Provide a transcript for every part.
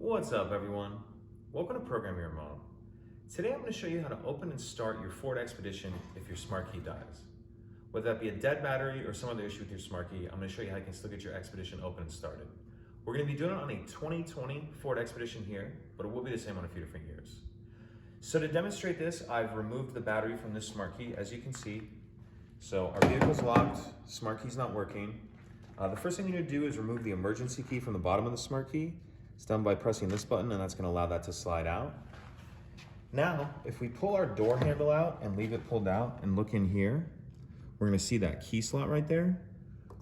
What's up, everyone? Welcome to Program Your Mom. Today I'm going to show you how to open and start your Ford Expedition if your smart key dies. Whether that be a dead battery or some other issue with your smart key, I'm going to show you how you can still get your Expedition open and started. We're going to be doing it on a 2020 Ford Expedition here, but it will be the same on a few different years. So to demonstrate this, I've removed the battery from this smart key, as you can see. So our vehicle's locked, smart key's not working. The first thing you need to do is remove the emergency key from the bottom of the smart key. It's done by pressing this button, and that's going to allow that to slide out. Now, if we pull our door handle out and leave it pulled out and look in here, we're going to see that key slot right there.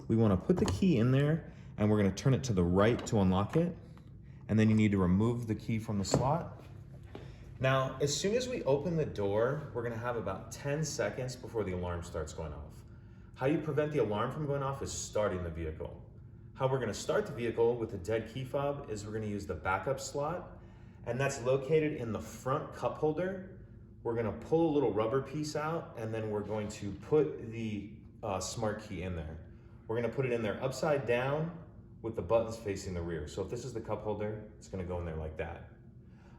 We want to put the key in there, and we're going to turn it to the right to unlock it. And then you need to remove the key from the slot. Now, as soon as we open the door, we're going to have about 10 seconds before the alarm starts going off. How you prevent the alarm from going off is starting the vehicle. How we're going to start the vehicle with the dead key fob is we're going to use the backup slot, and that's located in the front cup holder. We're going to pull a little rubber piece out, and then we're going to put the smart key in there. We're going to put it in there upside down with the buttons facing the rear. So if this is the cup holder, it's going to go in there like that.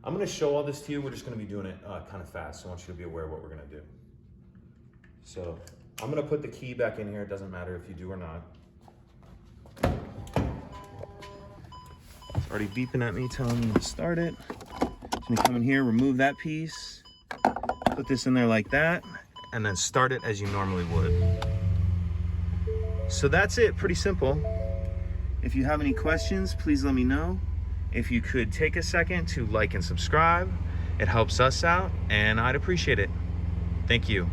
I'm going to show all this to you. We're just going to be doing it kind of fast, so I want you to be aware of what we're going to do. So I'm going to put the key back in here. It doesn't matter if you do or not. It's already beeping at me, telling me to start it. Just gonna come in here, remove that piece, put this in there like that, and then start it as you normally would. So that's it, pretty simple. If you have any questions, please let me know. If you could take a second to like and subscribe, it helps us out, and I'd appreciate it. Thank you.